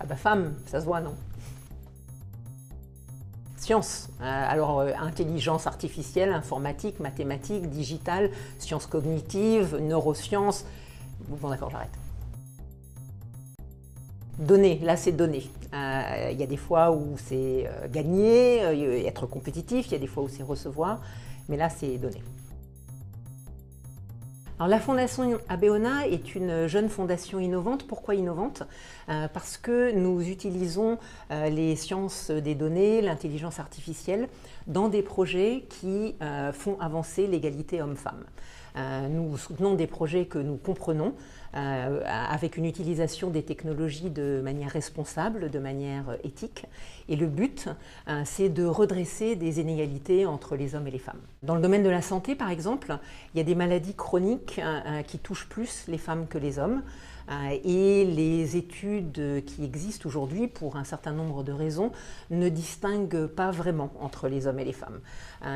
Ah bah femme, ça se voit, non? Sciences, intelligence artificielle, informatique, mathématiques, digitale, sciences cognitives, neurosciences. Bon d'accord, j'arrête. Donner, là c'est donner. Il y a des fois où c'est gagner, être compétitif, il y a des fois où c'est recevoir, mais là c'est donner. Alors, la Fondation Abeona est une jeune fondation innovante. Pourquoi innovante? Parce que nous utilisons les sciences des données, l'intelligence artificielle, dans des projets qui font avancer l'égalité homme-femme. Nous soutenons des projets que nous comprenons avec une utilisation des technologies de manière responsable, de manière éthique. Et le but, c'est de redresser des inégalités entre les hommes et les femmes. Dans le domaine de la santé, par exemple, il y a des maladies chroniques qui touchent plus les femmes que les hommes. Et les études qui existent aujourd'hui, pour un certain nombre de raisons, ne distinguent pas vraiment entre les hommes et les femmes.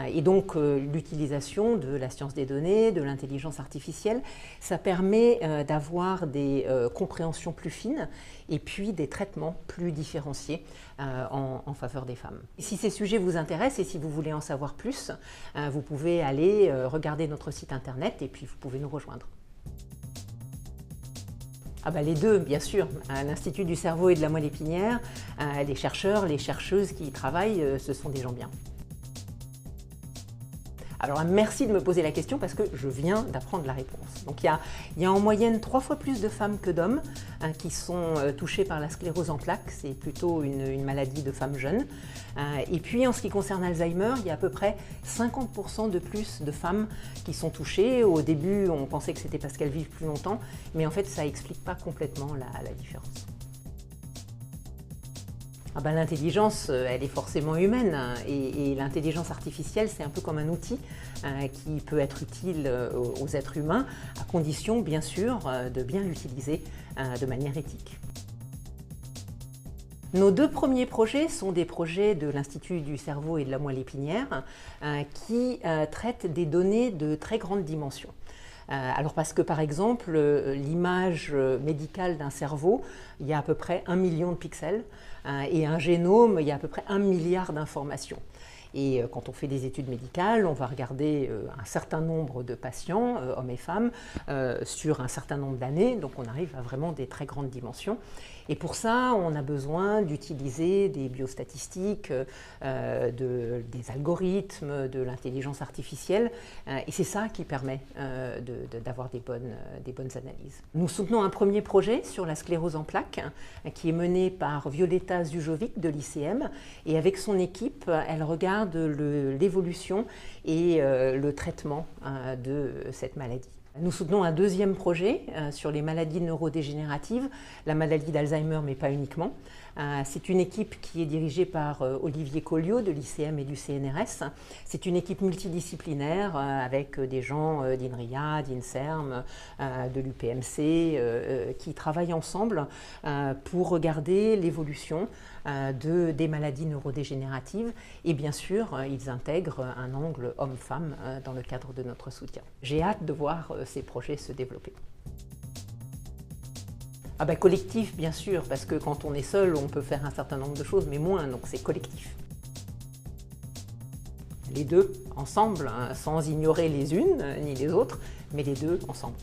Et donc l'utilisation de la science des données, de l'intelligence artificielle, ça permet d'avoir des compréhensions plus fines et puis des traitements plus différenciés en faveur des femmes. Si ces sujets vous intéressent et si vous voulez en savoir plus, vous pouvez aller regarder notre site internet et puis vous pouvez nous rejoindre. Ah bah les deux, bien sûr. À l'Institut du cerveau et de la moelle épinière, les chercheurs, les chercheuses qui y travaillent, ce sont des gens bien. Alors merci de me poser la question parce que je viens d'apprendre la réponse. Donc il y a en moyenne 3 fois plus de femmes que d'hommes qui sont touchées par la sclérose en plaques. C'est plutôt une maladie de femmes jeunes. Et puis en ce qui concerne Alzheimer, il y a à peu près 50% de plus de femmes qui sont touchées. Au début, on pensait que c'était parce qu'elles vivent plus longtemps, mais en fait ça n'explique pas complètement la différence. Ah ben, l'intelligence, elle est forcément humaine et l'intelligence artificielle, c'est un peu comme un outil qui peut être utile aux êtres humains, à condition, bien sûr, de bien l'utiliser de manière éthique. Nos 2 premiers projets sont des projets de l'Institut du cerveau et de la moelle épinière qui traitent des données de très grande dimension. Alors parce que par exemple, l'image médicale d'un cerveau, il y a à peu près 1 million de pixels et un génome, il y a à peu près 1 milliard d'informations. Et quand on fait des études médicales, on va regarder un certain nombre de patients, hommes et femmes, sur un certain nombre d'années, donc on arrive à vraiment des très grandes dimensions. Et pour ça, on a besoin d'utiliser des biostatistiques, des algorithmes, de l'intelligence artificielle, et c'est ça qui permet d'avoir des bonnes analyses. Nous soutenons un premier projet sur la sclérose en plaques, qui est mené par Violeta Zujovic de l'ICM, et avec son équipe, elle regarde l'évolution et le traitement de cette maladie. Nous soutenons un deuxième projet sur les maladies neurodégénératives, la maladie d'Alzheimer, mais pas uniquement. C'est une équipe qui est dirigée par Olivier Colliot de l'ICM et du CNRS. C'est une équipe multidisciplinaire avec des gens d'INRIA, d'INSERM, de l'UPMC qui travaillent ensemble pour regarder l'évolution des maladies neurodégénératives et bien sûr ils intègrent un angle homme-femme dans le cadre de notre soutien. J'ai hâte de voir ces projets se développer. Ah ben, collectif bien sûr, parce que quand on est seul on peut faire un certain nombre de choses mais moins, donc c'est collectif. Les deux ensemble, hein, sans ignorer les unes ni les autres, mais les deux ensemble.